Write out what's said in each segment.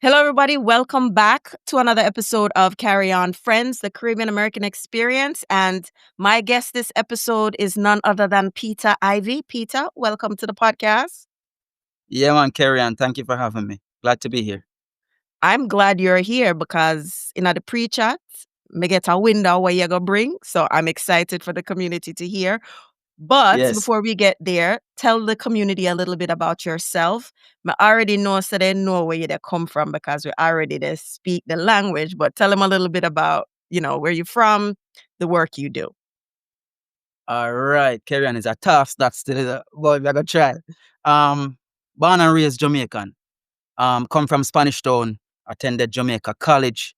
Hello, everybody. Welcome back to another episode of Carry On Friends, the Caribbean American Experience. And my guest this episode is none other than Peter Ivey. Peter, welcome to the podcast. Yeah, man, Carrie Ann, thank you for having me. Glad to be here. I'm glad you're here because in the pre-chat, me get a window where you're going to bring. So I'm excited for the community to hear. But Yes. before we get there, tell the community a little bit about yourself. I already know so they know where you they come from because we already they speak the language, but tell them a little bit about, where you're from, the work you do. All right. Carrie Ann is a tough. That's still a boy. We're gonna try. Um, Born and raised Jamaican. Come from Spanish Town. Attended Jamaica College.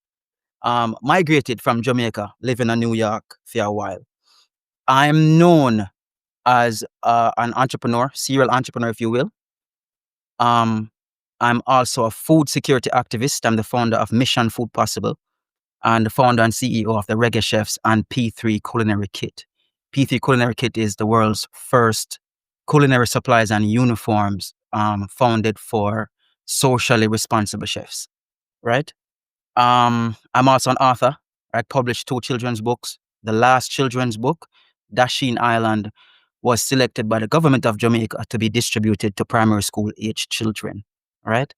Migrated from Jamaica, living in New York for a while. I'm known as an entrepreneur, serial entrepreneur, if you will. Um, I'm also a food security activist. I'm the founder of Mission Food Possible, and the founder and CEO of the Reggae Chefs and P3 Culinary Kit. P3 Culinary Kit is the world's first culinary supplies and uniforms founded for socially responsible chefs, right? I'm also an author. I published 2 children's books. The last children's book, Dasheen Island, was selected by the government of Jamaica to be distributed to primary school age children, right?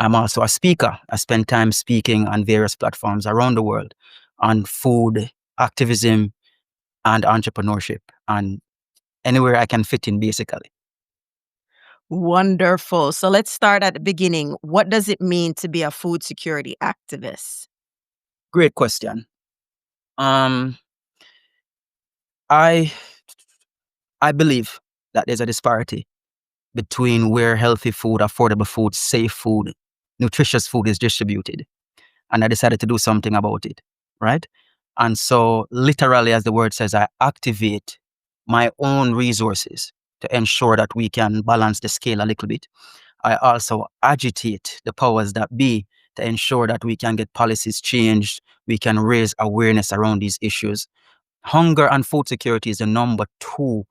I'm also a speaker. I spend time speaking on various platforms around the world on food, activism, and entrepreneurship, and anywhere I can fit in, basically. Wonderful. So let's start at the beginning. What does it mean to be a food security activist? Great question. Um, I I believe that there's a disparity between where healthy food, affordable food, safe food, nutritious food is distributed, and I decided to do something about it, right? And so, literally, as the word says, I activate my own resources to ensure that we can balance the scale a little bit. I also agitate the powers that be to ensure that we can get policies changed, we can raise awareness around these issues. Hunger and food security is the number 2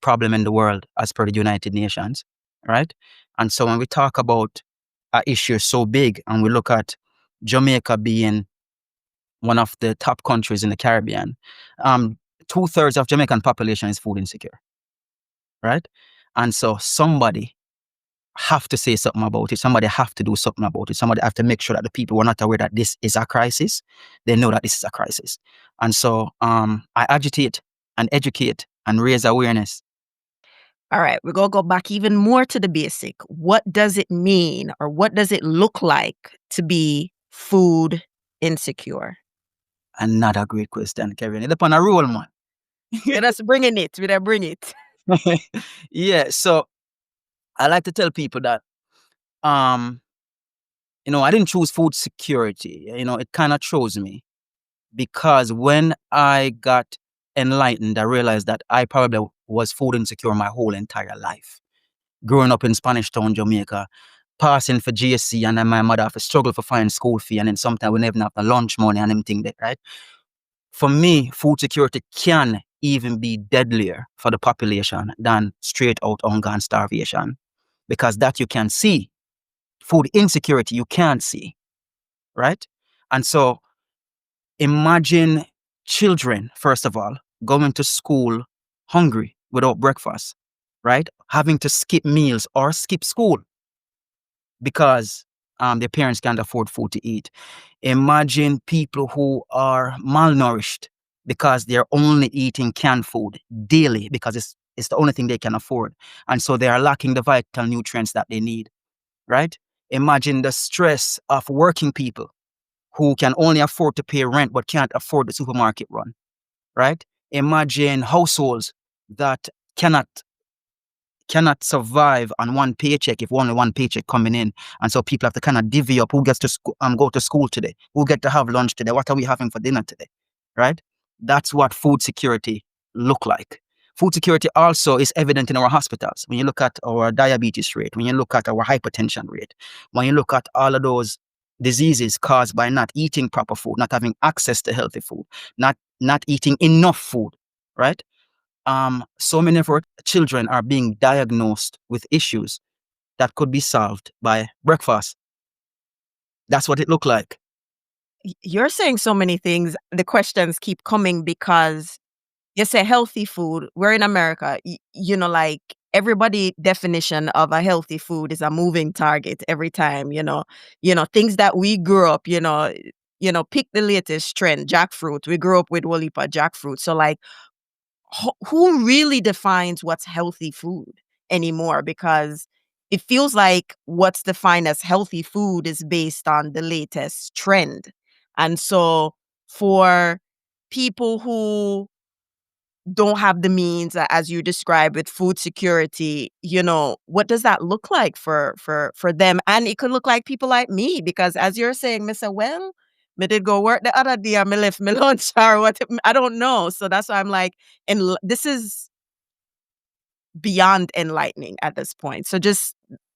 problem in the world as per the United Nations, right? And so when we talk about an issue so big and we look at Jamaica being one of the top countries in the Caribbean, 2/3 of Jamaican population is food insecure, right? And so somebody have to say something about it. Somebody have to do something about it. Somebody have to make sure that the people who are not aware that this is a crisis, they know that this is a crisis. And so I agitate and educate and raise awareness. All right, we're going to go back even more to the basic. What does it mean or what does it look like to be food insecure? Another great question, Kevin. It's upon a roll, man. Let us bring it. We don't bring it. Yeah, so I like to tell people that um, I didn't choose food security. It kind of chose me because when I got enlightened, I realized that I probably was food insecure my whole entire life. Growing up in Spanish Town, Jamaica, passing for GSC, and then my mother have to struggle for find school fee, and then sometimes we never have the lunch money and everything there, right? For me, food security can even be deadlier for the population than straight out hunger and starvation, because that you can see. Food insecurity you can't see, right? And so imagine children, first of all, going to school hungry without breakfast, right? Having to skip meals or skip school because their parents can't afford food to eat. Imagine people who are malnourished because they're only eating canned food daily because it's the only thing they can afford. And so they are lacking the vital nutrients that they need, right? Imagine the stress of working people who can only afford to pay rent but can't afford the supermarket run, right? Imagine households that cannot survive on one paycheck if only one paycheck coming in. And so people have to kind of divvy up who gets to go to school today, who get to have lunch today, what are we having for dinner today, right? That's what food security look like. Food security also is evident in our hospitals. When you look at our diabetes rate, when you look at our hypertension rate, when you look at all of those diseases caused by not eating proper food, not having access to healthy food, not eating enough food, right? So many of our children are being diagnosed with issues that could be solved by breakfast, That's what it looked like. You're saying so many things. The questions keep coming because you say healthy food. We're in America. Like everybody definition of a healthy food is a moving target every time, things that we grew up, pick the latest trend, jackfruit. We grew up with Wolipa jackfruit. So like who really defines what's healthy food anymore? Because it feels like what's defined as healthy food is based on the latest trend. And so for people who don't have the means, as you described with food security, what does that look like for them? And it could look like people like me, because as you're saying, Mr. Well, me did go work the other day and me left me lunch or what, I don't know. So that's why I'm like, and this is beyond enlightening at this point. So just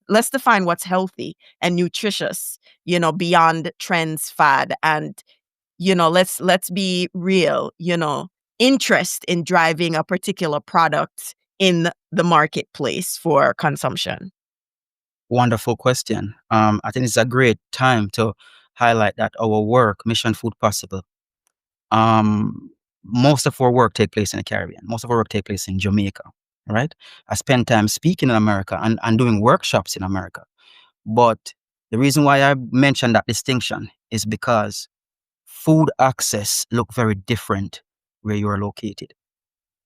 let's define what's healthy and nutritious, beyond trends, fad, and let's be real, interest in driving a particular product in the marketplace for consumption. Wonderful question. I think it's a great time to highlight that our work, Mission Food Possible, um, most of our work take place in the Caribbean. Most of our work take place in Jamaica, right? I spend time speaking in America and doing workshops in America. But the reason why I mentioned that distinction is because food access look very different where you are located,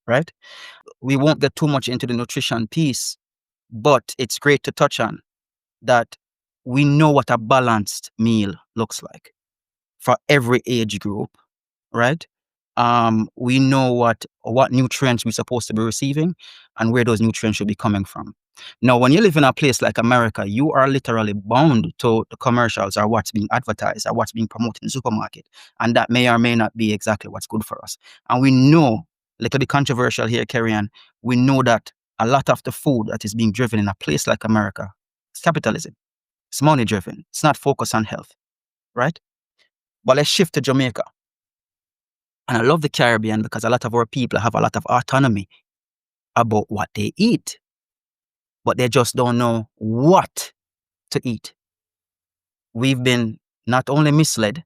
right? We won't get too much into the nutrition piece, but it's great to touch on that we know what a balanced meal looks like for every age group, right? We know what nutrients we're supposed to be receiving and where those nutrients should be coming from. Now, when you live in a place like America, you are literally bound to the commercials or what's being advertised or what's being promoted in the supermarket. And that may or may not be exactly what's good for us. And we know, a little bit controversial here, Carrie Ann, we know that a lot of the food that is being driven in a place like America is capitalism. It's money driven. It's not focused on health, right? But let's shift to Jamaica. And I love the Caribbean because a lot of our people have a lot of autonomy about what they eat, but they just don't know what to eat. We've been not only misled,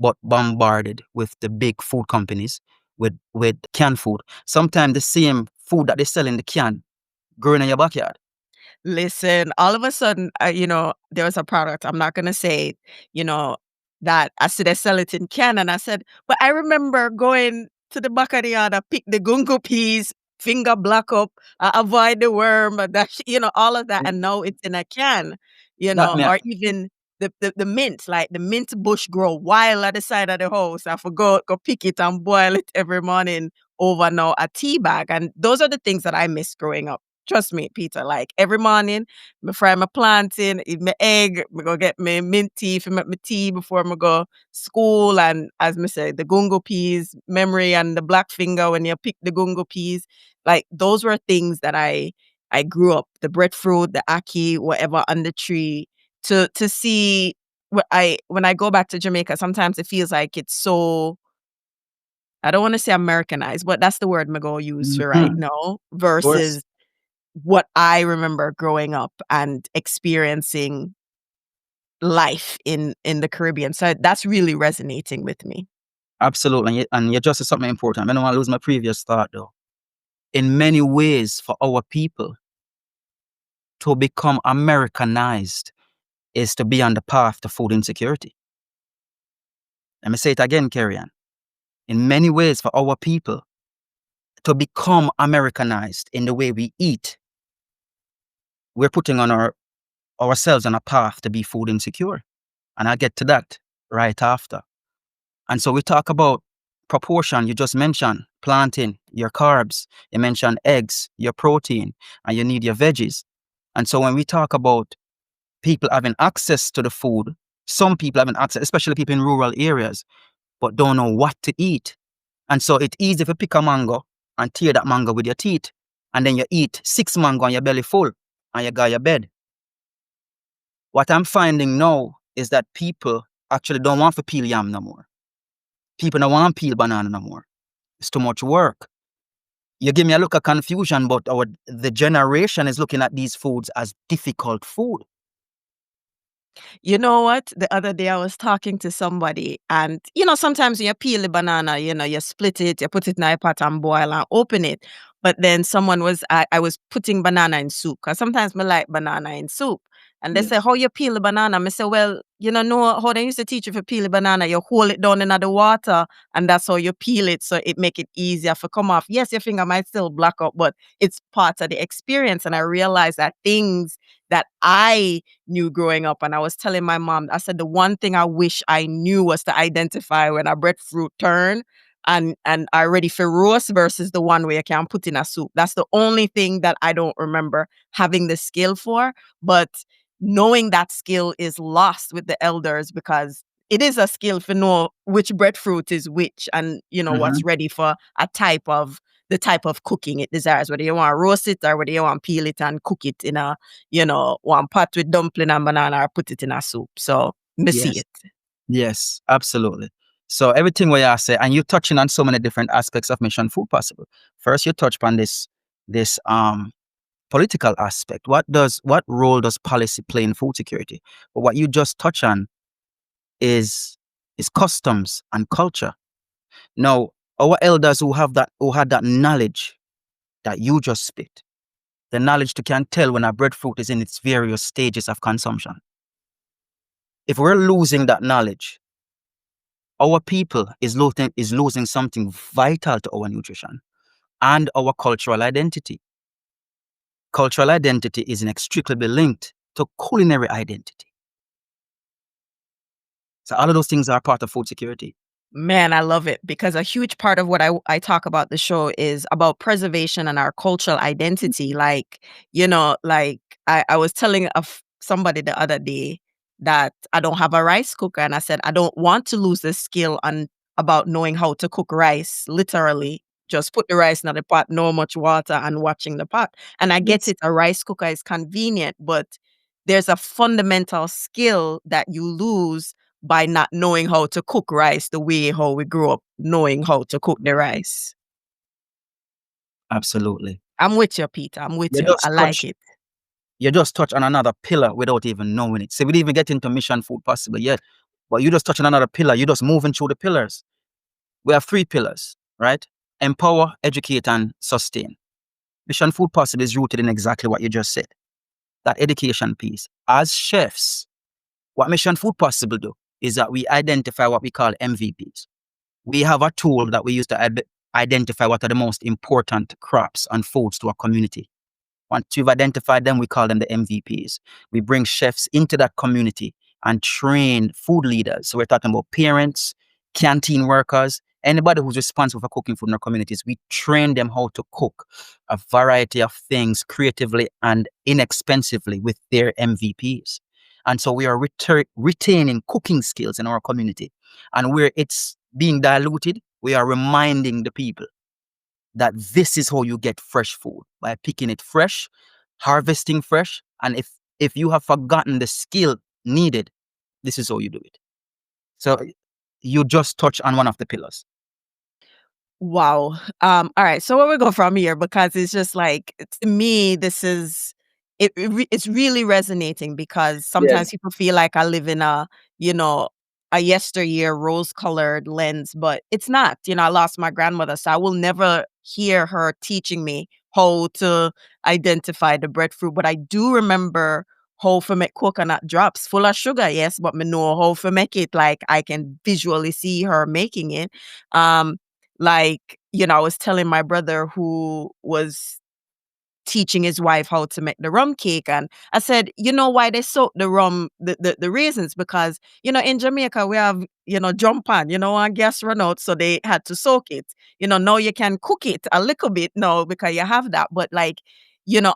but bombarded with the big food companies with canned food. Sometimes the same food that they sell in the can growing in your backyard. Listen, all of a sudden, there was a product, I'm not gonna say, you know, that I see they sell it in can, and I said, but I remember going to the back of the yard, I pick the gungo peas, finger black up, avoid the worm, that all of that, and now it's in a can, That me, or even the mint, like the mint bush grow wild at the side of the house. I forgot go pick it and boil it every morning over now a tea bag, and those are the things that I miss growing up. Trust me, Peter, like every morning, me fry my plantain, eat my egg, me go get my mint tea for make my tea before me go school. And as me say, the gungo peas, memory and the black finger when you pick the gungo peas, like those were things that I grew up, the breadfruit, the ackee, whatever on the tree, to see what when I go back to Jamaica, sometimes it feels like it's so I don't want to say Americanized, but that's the word I'm gonna use for right mhm, now of course. versus what I remember growing up and experiencing life in the Caribbean. So that's really resonating with me. Absolutely. And you just said something important. I don't want to lose my previous thought though. In many ways, for our people to become Americanized is to be on the path to food insecurity. Let me say it again, Carrie Ann. In many ways, for our people to become Americanized in the way we eat, we're putting on ourselves on a path to be food insecure. And I'll get to that right after. And so we talk about proportion. You just mentioned plantain, your carbs. You mentioned eggs, your protein, and you need your veggies. And so when we talk about people having access to the food, some people having access, especially people in rural areas, but don't know what to eat. And so it's easy to pick a mango and tear that mango with your teeth. And then you eat 6 mango on your belly full and you got your bed. What I'm finding now is that people actually don't want to peel yam no more. People don't want to peel banana no more. It's too much work. You give me a look of confusion, but the generation is looking at these foods as difficult food. You know what? The other day I was talking to somebody and, sometimes when you peel the banana, you split it, you put it in a pot and boil and open it. But then I was putting banana in soup because sometimes I like banana in soup. And they say, Yes. how you peel the banana? I say, well, know how they used to teach you to peel the banana. You hold it down in the water and that's how you peel it. So it make it easier for come off. Yes, your finger might still black up, but it's part of the experience. And I realized that things that I knew growing up. And I was telling my mom, I said, the one thing I wish I knew was to identify when a breadfruit turn and are ready for roast versus the one where you can put in a soup. That's the only thing that I don't remember having the skill for. But knowing that skill is lost with the elders because it is a skill for know which breadfruit is which and what's Hmm. ready for the type of cooking it desires, whether you want to roast it or whether you want to peel it and cook it in a one pot with dumpling and banana or put it in a soup. So me see Yes. it. Yes, absolutely. So everything what you say, and you're touching on so many different aspects of Mission Food Possible. First, you touch upon this political aspect. What role does policy play in food security? But what you just touch on is customs and culture. Now, our elders who had that knowledge that you just spit, the knowledge to can tell when a breadfruit is in its various stages of consumption. If we're losing that knowledge, our people is losing something vital to our nutrition and our cultural identity. Cultural identity is inextricably linked to culinary identity. So all of those things are part of food security. Man, I love it because a huge part of what I talk about the show is about preservation and our cultural identity. Like, like I was telling somebody the other day that I don't have a rice cooker. And I said, I don't want to lose the skill on about knowing how to cook rice, literally. Just put the rice in the pot, no much water, and watching the pot. And I get Yes. it, a rice cooker is convenient, but there's a fundamental skill that you lose by not knowing how to cook rice the way how we grew up knowing how to cook the rice. Absolutely. I'm with you, Peter. I'm with You you. I just like touch it. you just touch on another pillar without even knowing it. So we didn't even get into Mission Food Possible yet. But you just touch on another pillar. You're just moving through the pillars. We have three pillars, right? Empower, educate, and sustain. Mission Food Possible is rooted in exactly what you just said. That education piece. As chefs, what Mission Food Possible do is that we identify what we call MVPs. We have a tool that we use to identify what are the most important crops and foods to our community. Once we've identified them, we call them the MVPs. We bring chefs into that community and train food leaders. So we're talking about parents, canteen workers, anybody who's responsible for cooking food in our communities. We train them how to cook a variety of things creatively and inexpensively with their MVPs. And so we are retaining cooking skills in our community. And where it's being diluted, we are reminding the people that this is how you get fresh food, by picking it fresh, harvesting fresh, and if you have forgotten the skill needed, this is how you do it. So you just touch on one of the pillars. Wow. All right. So where we go from here? Because it's just like to me, this is it's really resonating because sometimes Yes. people feel like I live in you know, a yesteryear rose-colored lens, but it's not. I lost my grandmother, so I will never hear her teaching me how to identify the breadfruit. But I do remember how to make coconut drops full of sugar, yes, but me know how to make it like I can visually see her making it. Like, I was telling my brother who was teaching his wife how to make the rum cake, and I said, "You know why they soak the rum, the raisins? Because, in Jamaica, we have, jump on, and gas run out, so they had to soak it. Now you can cook it a little bit now because you have that, but like,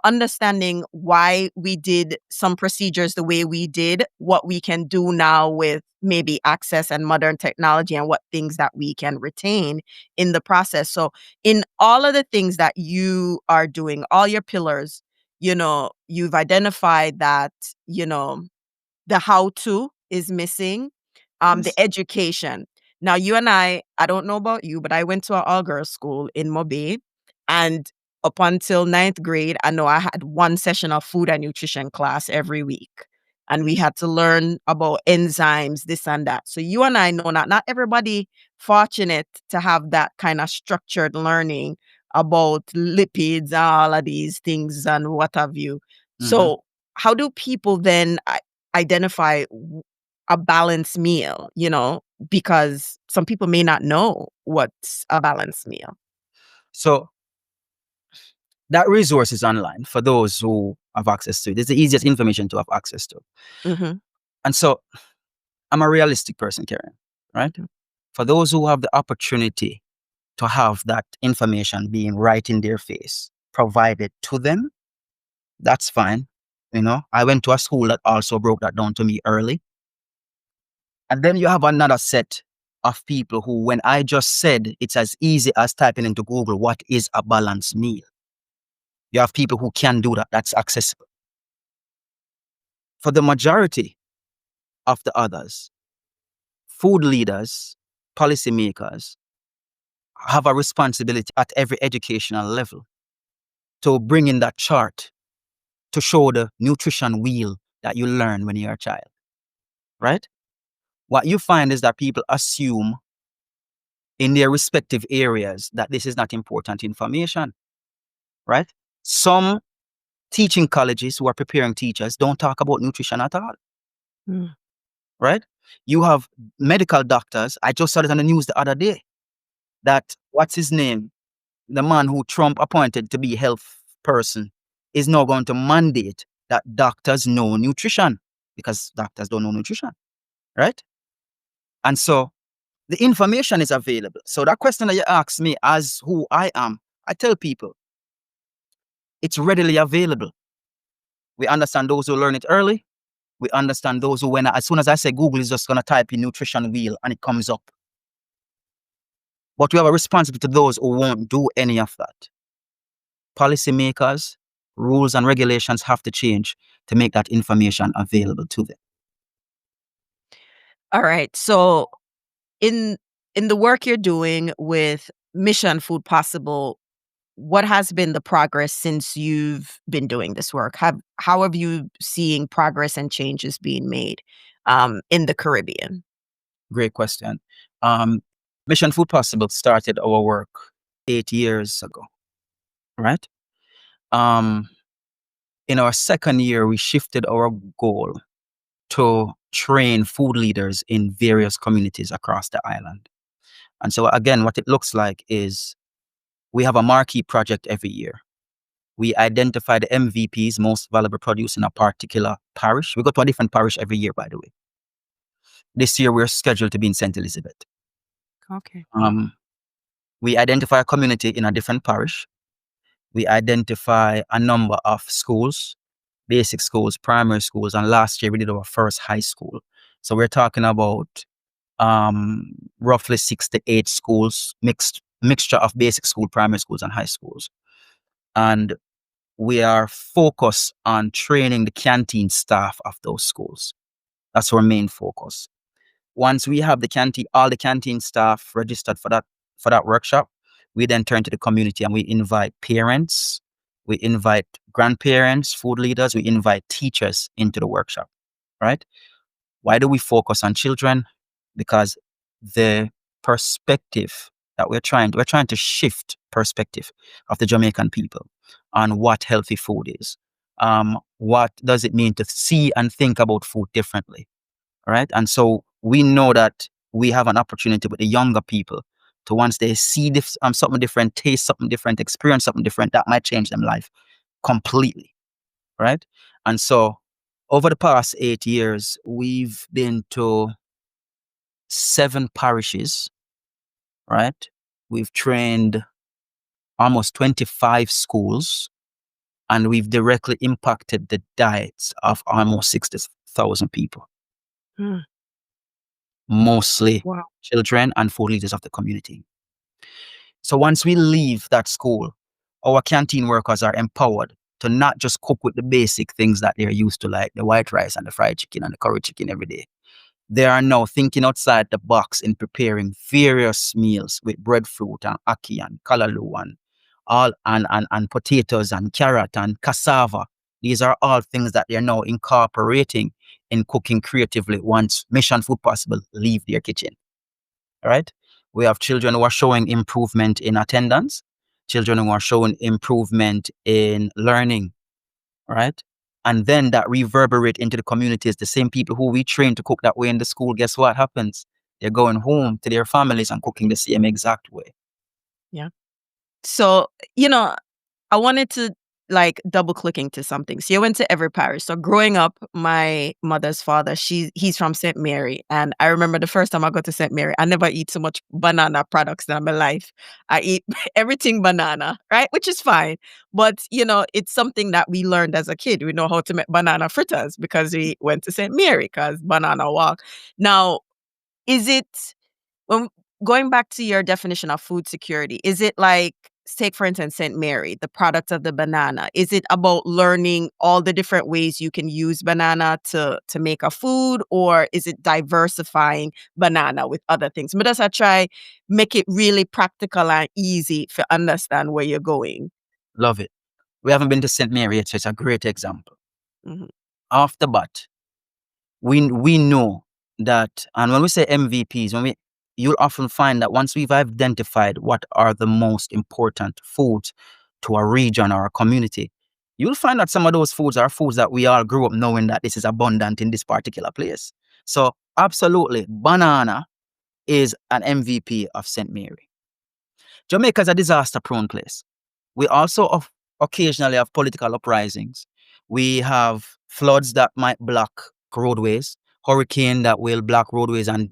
understanding why we did some procedures the way we did, what we can do now with maybe access and modern technology and what things that we can retain in the process. So in all of the things that you are doing, all your pillars, you've identified that, the how to is missing, the Yes. education. Now, you and I don't know about you, but I went to an all girls school in Mobe. And up until ninth grade, I know I had one session of food and nutrition class every week. and we had to learn about enzymes, this and that. So you and I know that not everybody fortunate to have that kind of structured learning about lipids, all of these things and what have you. Mhm. So how do people then identify a balanced meal, because some people may not know what's a balanced meal. So that resource is online for those who have access to it. It's the easiest information to have access to. Mhm. And so I'm a realistic person, Karen, right? For those who have the opportunity to have that information being right in their face, provided to them, that's fine. I went to a school that also broke that down to me early. And then you have another set of people who, when I just said it's as easy as typing into Google, what is a balanced meal? You have people who can do that. That's accessible. For the majority of the others, food leaders, policymakers have a responsibility at every educational level to bring in that chart to show the nutrition wheel that you learn when you're a child, right? What you find is that people assume in their respective areas that this is not important information, right? Some teaching colleges who are preparing teachers don't talk about nutrition at all, Mm. right? You have medical doctors. I just saw it on the news the other day that, what's his name? The man who Trump appointed to be health person is now going to mandate that doctors know nutrition, because doctors don't know nutrition, right? And so the information is available. So that question that you ask me as who I am, I tell people it's readily available. We understand those who learn it early. We understand those who, as soon as I say Google, is just going to type in nutrition wheel and it comes up. But we have a responsibility to those who won't do any of that. Policymakers, rules and regulations have to change to make that information available to them. All right. So in the work you're doing with Mission Food Possible, what has been the progress since you've been doing this work? How have you seeing progress and changes being made in the Caribbean? Great question. Um, Mission Food Possible started our work 8 years ago, right? Um, in our second year, we shifted our goal to train food leaders in various communities across the island. And so, again, what it looks like is we have a marquee project every year. We identify the MVPs, most valuable produce in a particular parish. We go to a different parish every year, by the way. This year, we're scheduled to be in St. Elizabeth. Okay. We identify a community in a different parish. We identify a number of schools, basic schools, primary schools, and last year we did our first high school. So we're talking about roughly 6 to 8 schools, mixture of basic school, primary schools, and high schools. And we are focused on training the canteen staff of those schools. That's our main focus. Once we have all the canteen staff registered for that workshop, we then turn to the community and we invite parents, we invite grandparents, food leaders, we invite teachers into the workshop, right? Why do we focus on children? Because the perspective that we're trying to shift perspective of the Jamaican people on what healthy food is. What does it mean to see and think about food differently, right? And so we know that we have an opportunity with the younger people to, once they see something different, taste something different, experience something different, that might change them life completely, right? And so over the past 8 years, we've been to 7 parishes, right? We've trained almost 25 schools, and we've directly impacted the diets of almost 60,000 people, Mm. mostly Wow. children and food leaders of the community. So once we leave that school, our canteen workers are empowered to not just cook with the basic things that they're used to, like the white rice and the fried chicken and the curry chicken every day. They are now thinking outside the box in preparing various meals with breadfruit and ackee and callaloo and and potatoes and carrot and cassava. These are all things that they're now incorporating in cooking creatively once Mission Food Possible leave their kitchen. All right. We have children who are showing improvement in attendance, children who are showing improvement in learning, right? And then that reverberate into the communities. The same people who we train to cook that way in the school, guess what happens? They're going home to their families and cooking the same exact way. Yeah. So, I wanted to like double click into something. So you went to every parish. So growing up, my mother's father, he's from St. Mary. And I remember the first time I got to St. Mary, I never eat so much banana products in my life. I eat everything banana, right? Which is fine. But it's something that we learned as a kid. We know how to make banana fritters because we went to St. Mary because banana walk. Now, is it when going back to your definition of food security, is it like, take for instance St. Mary, the product of the banana? Is it about learning all the different ways you can use banana to make a food, or is it diversifying banana with other things? But as I try make it really practical and easy to understand where you're going. Love it. We haven't been to St. Mary yet, so it's a great example. Mhm. Off the bat, we know that, and when we say MVPs, you'll often find that once we've identified what are the most important foods to a region or a community, you'll find that some of those foods are foods that we all grew up knowing that this is abundant in this particular place. So absolutely, banana is an MVP of St. Mary. Jamaica is a disaster-prone place. We also occasionally have political uprisings. We have floods that might block roadways, hurricane that will block roadways and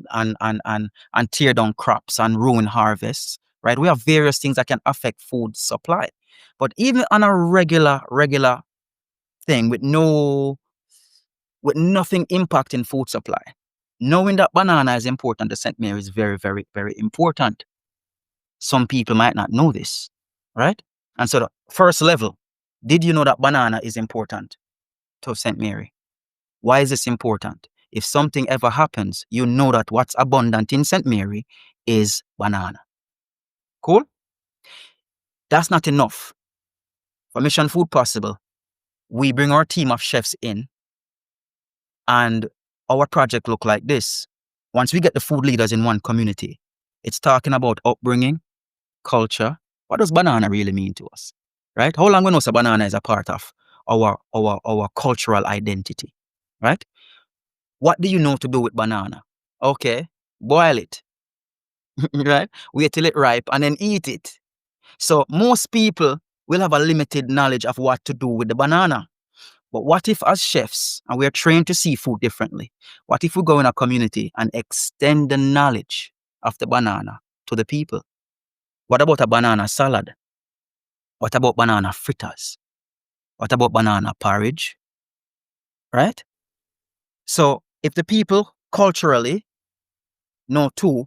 tear down crops and ruin harvests. Right? We have various things that can affect food supply. But even on a regular thing with nothing impacting food supply, knowing that banana is important to St. Mary is very, very, very important. Some people might not know this, right? And so the first level, did you know that banana is important to St. Mary? Why is this important? If something ever happens, you know that what's abundant in St. Mary is banana. Cool? That's not enough. For Mission Food Possible, we bring our team of chefs in, and our project look like this. Once we get the food leaders in one community, it's talking about upbringing, culture. What does banana really mean to us? Right? How long we know so banana is a part of our cultural identity? Right? What do you know to do with banana? Okay, boil it. Right? Wait till it ripe and then eat it. So most people will have a limited knowledge of what to do with the banana. But what if as chefs, and we're trained to see food differently, what if we go in a community and extend the knowledge of the banana to the people? What about a banana salad? What about banana fritters? What about banana porridge? Right? So if the people culturally know 2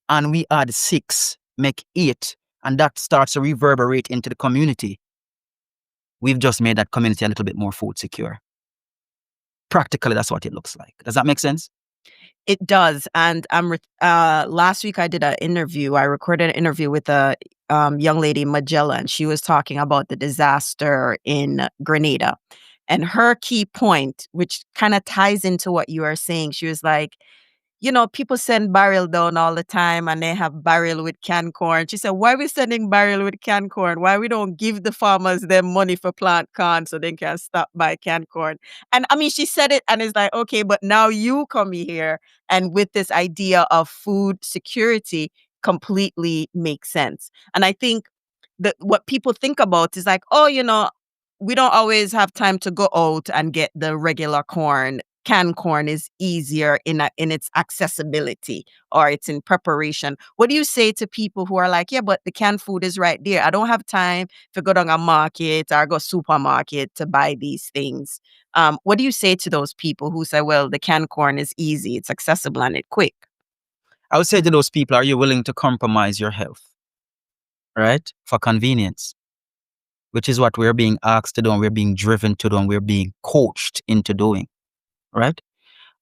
and we add 6, make 8, and that starts to reverberate into the community, we've just made that community a little bit more food secure. Practically, that's what it looks like. Does that make sense? It does. And last week I did an interview. I recorded an interview with a young lady, Magellan. She was talking about the disaster in Grenada. And her key point, which kind of ties into what you are saying, she was like, people send barrel down all the time and they have barrel with canned corn. She said, why we sending barrel with canned corn? Why we don't give the farmers them money for plant corn so they can stop buy canned corn? And I mean, she said it and it's like, okay, but now you come here and with this idea of food security completely makes sense. And I think that what people think about is like, oh, we don't always have time to go out and get the regular corn. Canned corn is easier in its accessibility or it's in preparation. What do you say to people who are like, yeah, but the canned food is right there. I don't have time to go down a market or go supermarket to buy these things. What do you say to those people who say, well, the canned corn is easy, it's accessible and it's quick? I would say to those people, are you willing to compromise your health, right, for convenience? Which is what we're being asked to do, and we're being driven to do, and we're being coached into doing, right?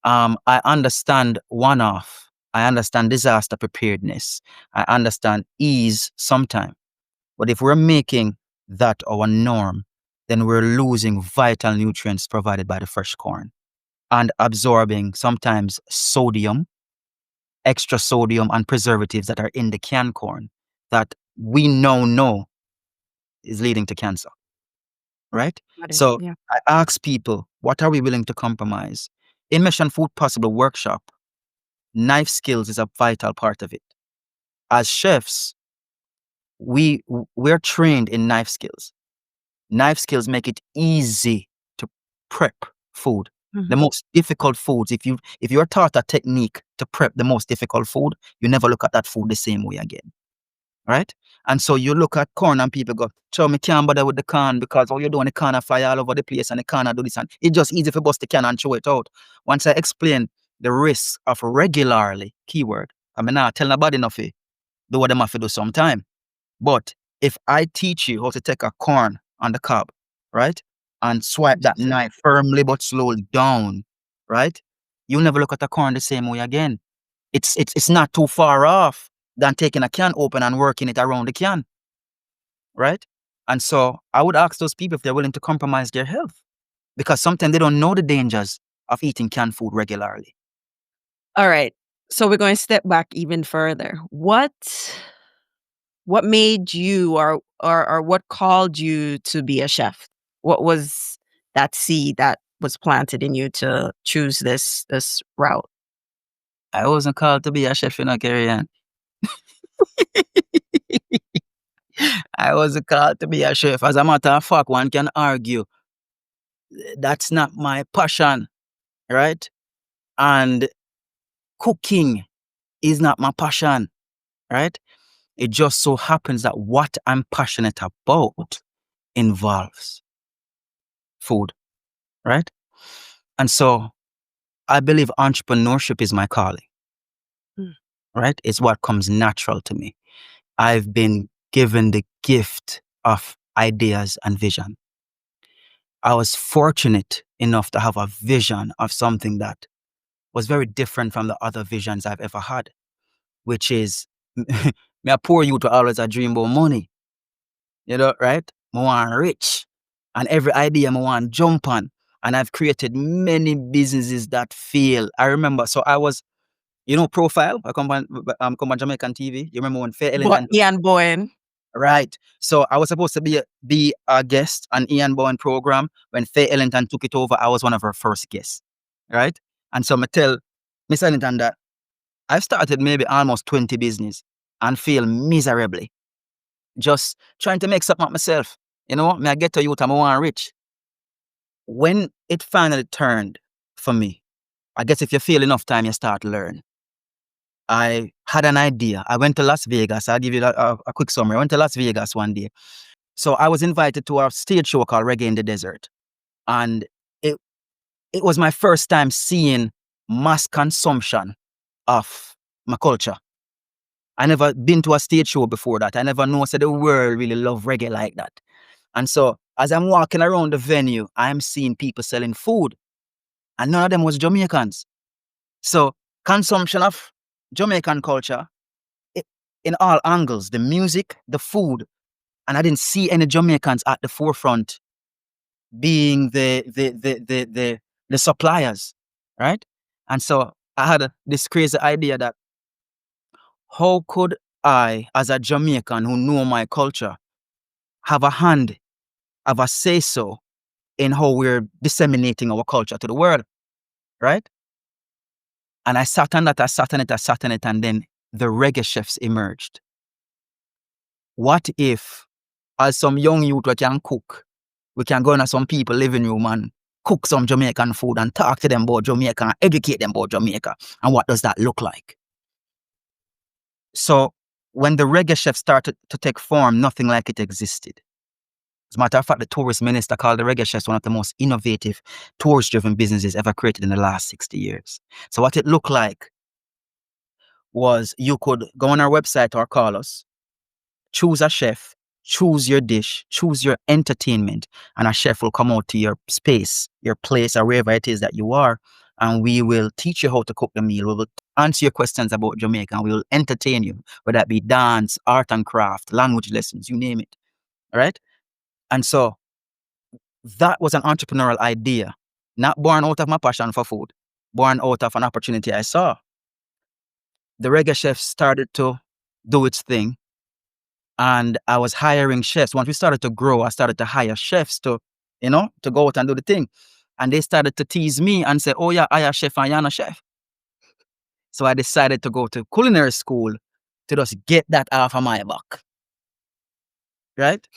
I understand one-off. I understand disaster preparedness. I understand ease sometime. But if we're making that our norm, then we're losing vital nutrients provided by the fresh corn. and absorbing sometimes sodium, extra sodium, and preservatives that are in the canned corn that we now know is leading to cancer, right? Got it. So Yeah. I ask people, what are we willing to compromise? In Mission Food Possible workshop, knife skills is a vital part of it. As chefs, we're trained in knife skills. Knife skills make it easy to prep food. The Mhm. most difficult foods, if you're taught a technique to prep the most difficult food, you never look at that food the same way again. Right? And so you look at corn and people go, "Chow, me can't bother with the can because all you're doing the can of fly all over the place and the can do this." And it's just easy for bust the can and throw it out. Once I explain the risks of regularly, keyword, I mean, not tell nobody nothing, do what they have to do sometime. But if I teach you how to take a corn on the cob, right, and swipe that Interesting. knife firmly but slowly down, right, you'll never look at a corn the same way again. It's not too far off than taking a can open and working it around the can, right? And so I would ask those people if they're willing to compromise their health because sometimes they don't know the dangers of eating canned food regularly. All right. So we're going to step back even further. What made you or what called you to be a chef? What was that seed that was planted in you to choose this route? I wasn't called to be a chef in a career. I wasn't called to be a chef. As a matter of fact, one can argue that's not my passion, right? And cooking is not my passion, right? It just so happens that what I'm passionate about involves food, right? And so I believe entrepreneurship is my calling, Mm. right? It's what comes natural to me. I've been given the gift of ideas and vision. I was fortunate enough to have a vision of something that was very different from the other visions I've ever had, which is me a poor youth will always a dream about money, right? I want rich. And every idea I want jump on. And I've created many businesses that fail. I remember, so I was, Profile, come on Jamaican TV. You remember when Fair But Ellington, Ian Bowen. right? So I was supposed to be a guest on Ian Bowen program. When Faye Ellington took it over, I was one of her first guests, right? And so I tell Miss Ellington that I've started maybe almost 20 business and fail miserably, just trying to make something of myself. Me I get to youth, I'm want rich. When it finally turned for me, I guess if you feel enough time, you start to learn. I had an idea. I went to Las Vegas. I'll give you a quick summary. I went to Las Vegas one day. So I was invited to a stage show called Reggae in the Desert. And it, it was my first time seeing mass consumption of my culture. I never been to a stage show before that. I never know so the world really love reggae like that. And so as I'm walking around the venue, I'm seeing people selling food. And none of them was Jamaicans. So consumption of Jamaican culture i- in all angles, the music, the food, and I didn't see any Jamaicans at the forefront being the suppliers, right? And so I had this crazy idea that how could I, as a Jamaican who know my culture, have a hand, have a say so in how we're disseminating our culture to the world, right? And I sat on that, I sat on it, and then the reggae chefs emerged. What if, as some young youth we can cook, we can go into some people living room and cook some Jamaican food and talk to them about Jamaica and educate them about Jamaica? And what does that look like? So when the reggae chef started to take form, nothing like it existed. As a matter of fact, the tourist minister called the reggae chefs one of the most innovative, tourist-driven businesses ever created in the last 60 years. So what it looked like was you could go on our website or call us, choose a chef, choose your dish, choose your entertainment, and a chef will come out to your space, your place, or wherever it is that you are, and we will teach you how to cook the meal. We will answer your questions about Jamaica, and we will entertain you, whether that be dance, art and craft, language lessons, you name it. All right? And so that was an entrepreneurial idea Not born out of my passion for food, born out of an opportunity I saw. The Reggae chef started to do its thing, and I was hiring chefs. Once we started to grow, I started to hire chefs to, to go out and do the thing. And they started to tease me and say, "Oh yeah, I am chef and you're not chef." So I decided to go to culinary school to just get that off of my back. Right?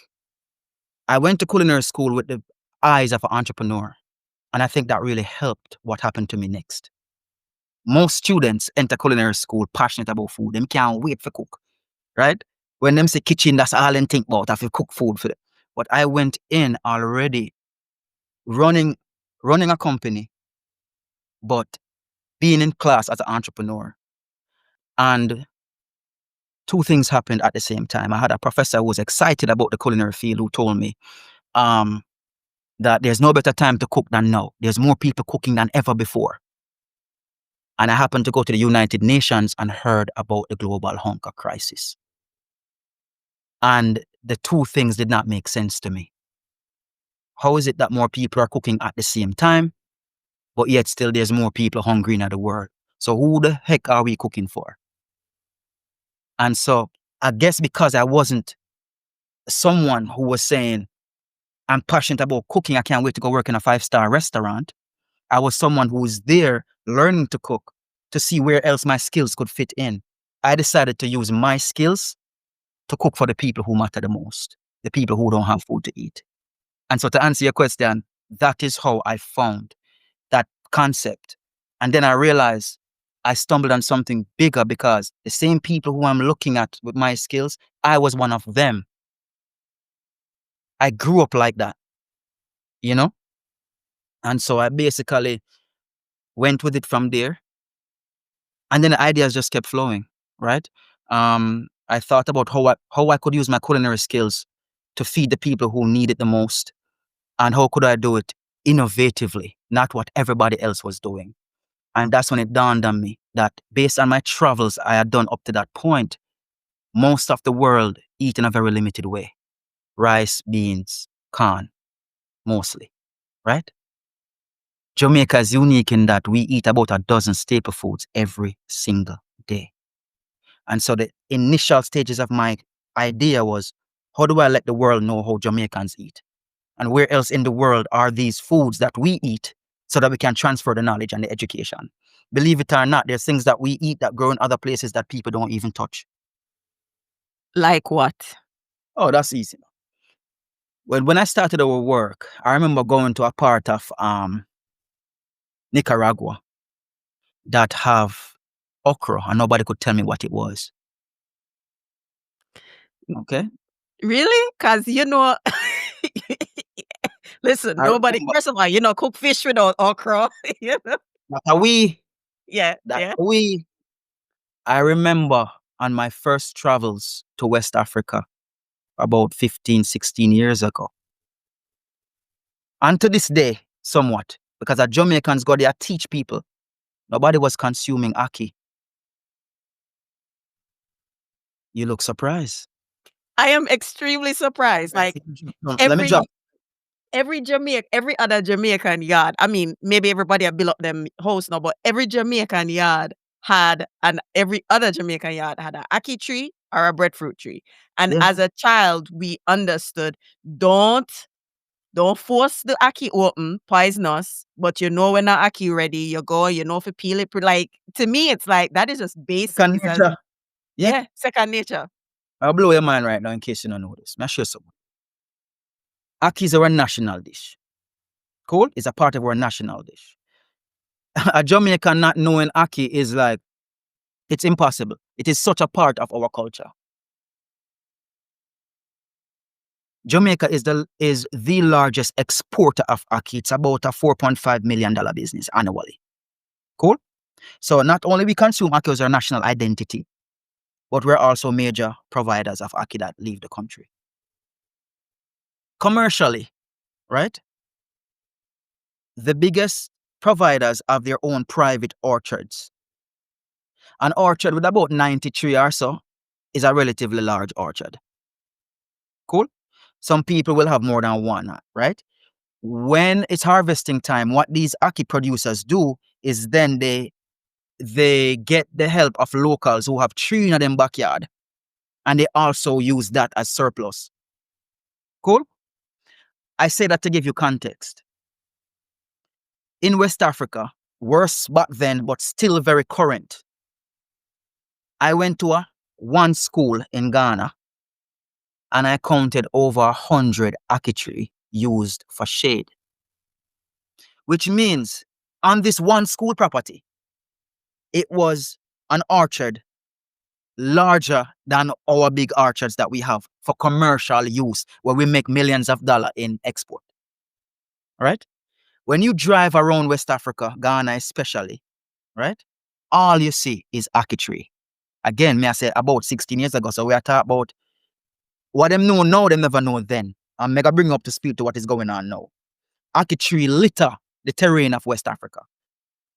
I went to culinary school with the eyes of an entrepreneur. And I think that really helped what happened to me next. Most students enter culinary school passionate about food. Them can't wait for cook. Right? When them say kitchen, that's all them think about. I have to cook food for them. But I went in already running a company, but being in class as an entrepreneur. And two things happened at the same time. I had a professor who was excited about the culinary field who told me that there's no better time to cook than now. There's more people cooking than ever before. And I happened to go to the United Nations and heard about the global hunger crisis. And the two things did not make sense to me. How is it that more people are cooking at the same time, but yet still there's more people hungry in the world? So who the heck are we cooking for? And so I guess because I wasn't someone who was saying, I'm passionate about cooking, I can't wait to go work in a 5-star restaurant. I was someone who was there learning to cook to see where else my skills could fit in. I decided to use my skills to cook for the people who matter the most, the people who don't have food to eat. And so to answer your question, that is how I found that concept. And then I realized I stumbled on something bigger because the same people who I'm looking at with my skills, I was one of them. I grew up like that, you know? And so I basically went with it from there. And then the ideas just kept flowing, right? I thought about how I could use my culinary skills to feed the people who need it the most. And how could I do it innovatively, not what everybody else was doing. And that's when it dawned on me that based on my travels I had done up to that point, most of the world eat in a very limited way. Rice, beans, corn, mostly, right? Jamaica is unique in that we eat about a dozen staple foods every single day. And so the initial stages of my idea was, how do I let the world know how Jamaicans eat? And where else in the world are these foods that we eat so that we can transfer the knowledge and the education? Believe it or not, there's things that we eat that grow in other places that people don't even touch. Like what? Oh, that's easy. When I started our work, I remember going to a part of Nicaragua that have okra and nobody could tell me what it was. Okay. Really? Because, listen, I nobody, remember first of all, cook fish without okra. that we, Yeah, that yeah. we, I remember on my first travels to West Africa about 15, 16 years ago. And to this day, somewhat, because the Jamaicans go there teach people. Nobody was consuming ackee. You look surprised. I am extremely surprised. Like Let me every drop. every other Jamaican yard, I mean, maybe everybody have built up them house now, but every Jamaican yard had, and every other Jamaican yard had a ackee tree or a breadfruit tree. And Yeah. as a child, we understood, don't force the ackee open, poisonous, but when the ackee ready, you go, if you peel it, like, to me, it's like, that is just basic. Second It's as, nature. Yeah. yeah, second nature. I'll blow your mind right now in case you don't know this. I'm sure someone. Ackee is our national dish. Cool? It's a part of our national dish. A Jamaican not knowing ackee is like, it's impossible. It is such a part of our culture. Jamaica is the largest exporter of ackee. It's about a $4.5 million business annually. Cool? So not only we consume ackee as our national identity, but we're also major providers of ackee that leave the country. Commercially, right? The biggest providers have their own private orchards. An orchard with about 93 or so is a relatively large orchard. Cool? Some people will have more than one, right? when it's harvesting time, what these ackee producers do is then they get the help of locals who have tree in them backyard, and they also use that as surplus. Cool? I say that to give you context. In West Africa, worse back then, but still very current. I went to one school in Ghana, and I counted over 100 ackee tree used for shade. Which means on this one school property, it was an orchard larger than our big orchards that we have for commercial use, where we make millions of dollars in export. Right? When you drive around West Africa, Ghana especially, right, all you see is ackee tree. Again, may I say about 16 years ago, so we are talking about what them know now, them never know then. I'm mega bring up to speed to what is going on now. Ackee tree litter the terrain of West Africa,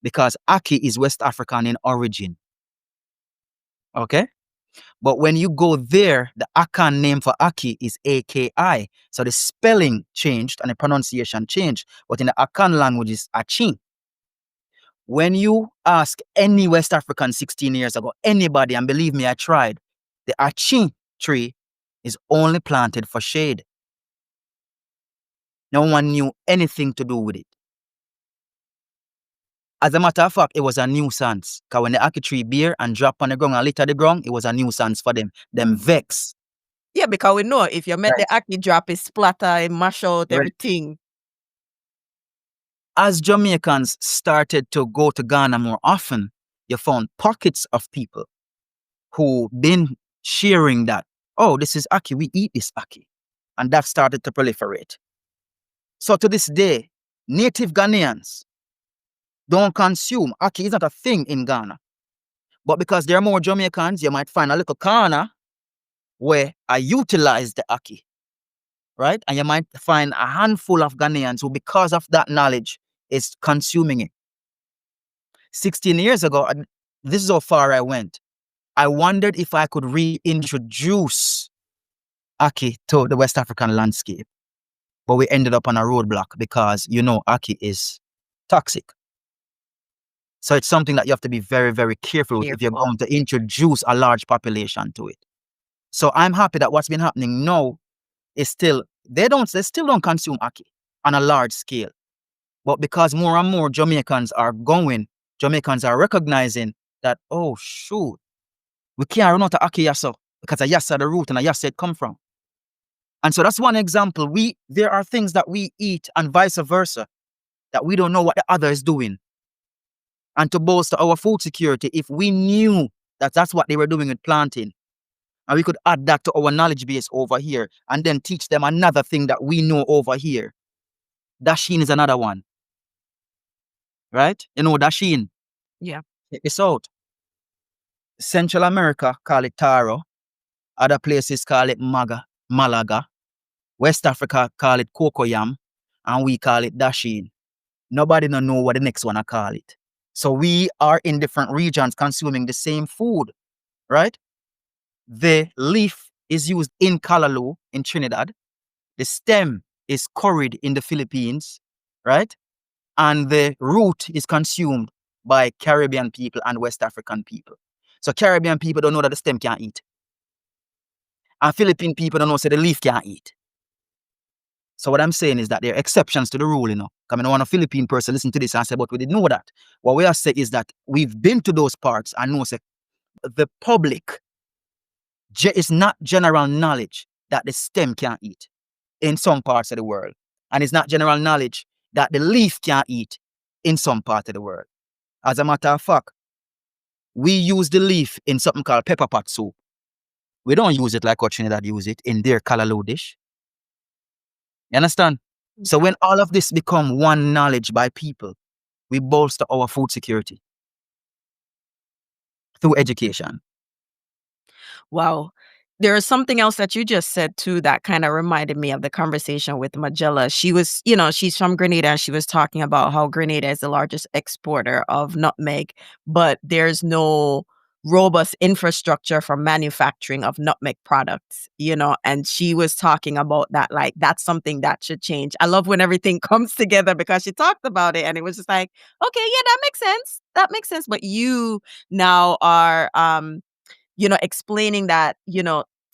because ackee is West African in origin. Okay? But when you go there, the Akan name for ackee is AKI. So the spelling changed and the pronunciation changed. But in the Akan language is Achi. When you ask any West African 16 years ago, anybody, and believe me, I tried, the Achi tree is only planted for shade. No one knew anything to do with it. As a matter of fact, it was a nuisance. Because when the ackee tree bear and drop on the ground and litter the ground, it was a nuisance for them. Them vex. Yeah, because we know if you make the Right. ackee drop, it splatter, it mash out Right. everything. As Jamaicans started to go to Ghana more often, you found pockets of people who been sharing that, oh, this is ackee, we eat this ackee. And that started to proliferate. So to this day, native Ghanaians don't consume ackee. It's not a thing in Ghana. But because there are more Jamaicans, you might find a little corner where I utilize the ackee, right? And you might find a handful of Ghanaians who, because of that knowledge, is consuming it. 16 years ago, this is how far I went. I wondered if I could reintroduce ackee to the West African landscape. But we ended up on a roadblock because, ackee is toxic. So it's something that you have to be very, very careful with if you're going to introduce a large population to it. So I'm happy that what's been happening now is they still don't consume ackee on a large scale. But because more and more Jamaicans are recognizing that, oh, shoot, we can't run out of ackee yassa because a yassa the root and a yassa it come from. And so that's one example. There are things that we eat and vice versa that we don't know what the other is doing. And to bolster our food security, if we knew that that's what they were doing with planting, and we could add that to our knowledge base over here and then teach them another thing that we know over here. Dasheen is another one. Right? You know dasheen? Yeah. It's out. Central America call it taro. Other places call it malaga. West Africa call it cocoyam. And we call it dasheen. Nobody don't know what the next one I call it. So we are in different regions consuming the same food, right? The leaf is used in Callaloo in Trinidad. The stem is curried in the Philippines, right? And the root is consumed by Caribbean people and West African people. So Caribbean people don't know that the stem can't eat. And Philippine people don't know that the leaf can't eat. So what I'm saying is that there are exceptions to the rule, Because I don't want a Philippine person listen to this and say, but we didn't know that. What we are saying is that we've been to those parts and know that the public, it's not general knowledge that the stem can't eat in some parts of the world. And it's not general knowledge that the leaf can't eat in some part of the world. As a matter of fact, we use the leaf in something called pepper pot soup. We don't use it like how Trinidad use it in their Callaloo dish. You understand? So when all of this become one knowledge by people, we bolster our food security through education. Wow. There is something else that you just said too that kind of reminded me of the conversation with Magella. She was, she's from Grenada and she was talking about how Grenada is the largest exporter of nutmeg, but there's no robust infrastructure for manufacturing of nutmeg products, and she was talking about that, like, that's something that should change. I love when everything comes together because she talked about it and it was just like, okay, yeah, that makes sense. That makes sense. But you now are, explaining that,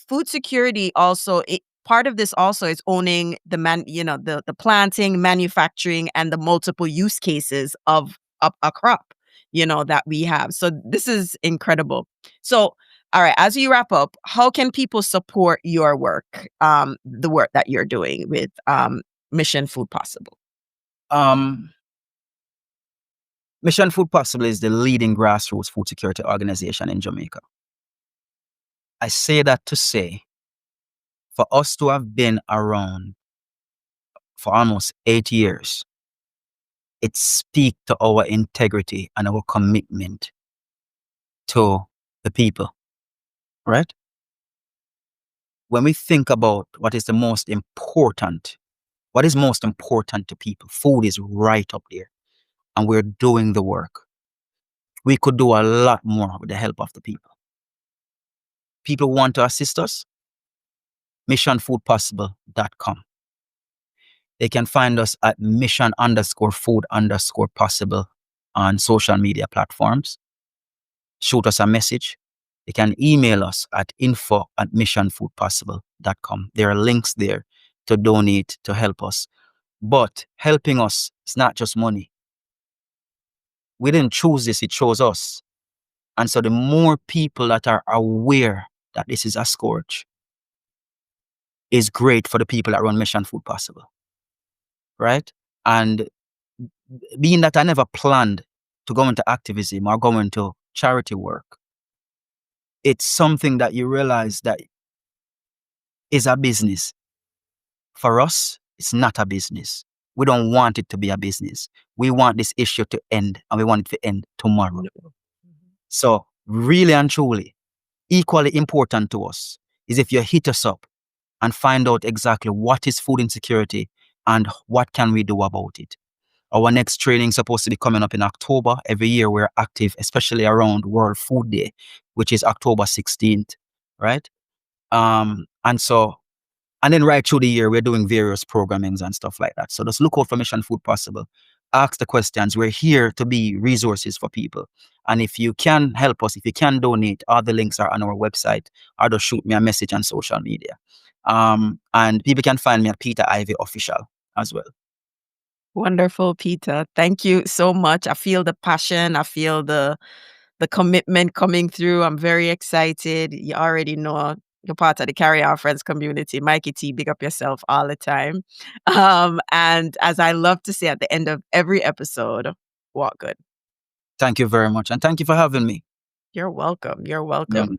food security also, part of this also is owning the planting, manufacturing, and the multiple use cases of a crop, that we have. So this is incredible. So, all right, as you wrap up, how can people support your work, the work that you're doing with Mission Food Possible? Um, Mission Food Possible is the leading grassroots food security organization in Jamaica. I say that to say, for us to have been around for almost 8 years, it speaks to our integrity and our commitment to the people, right? When we think about what is most important to people, food is right up there, and we're doing the work. We could do a lot more with the help of the people. People want to assist us, missionfoodpossible.com. They can find us at mission_food_possible on social media platforms. Shoot us a message. They can email us at info@missionfoodpossible.com. There are links there to donate, to help us. But helping us is not just money. We didn't choose this, it chose us. And so the more people that are aware that this is a scourge is great for the people that run Mission Food Possible, right? And being that I never planned to go into activism or go into charity work, it's something that you realize that is a business. For us, it's not a business. We don't want it to be a business. We want this issue to end, and we want it to end tomorrow. So really and truly, equally important to us is if you hit us up and find out exactly what is food insecurity and what can we do about it. Our next training is supposed to be coming up in October. Every year we're active, especially around World Food Day, which is October 16th, right? And then right through the year, we're doing various programmings and stuff like that. So just look out for Mission Food Possible. Ask the questions. We're here to be resources for people. And if you can help us, if you can donate, all the links are on our website, or just shoot me a message on social media. And people can find me at Peter Ivey Official as well. Wonderful, Peter. Thank you so much. I feel the passion. I feel the commitment coming through. I'm very excited. You already know you're part of the Carry On Friends community. Mikey T, big up yourself all the time. And as I love to say at the end of every episode, walk good. Thank you very much. And thank you for having me. You're welcome. You're welcome.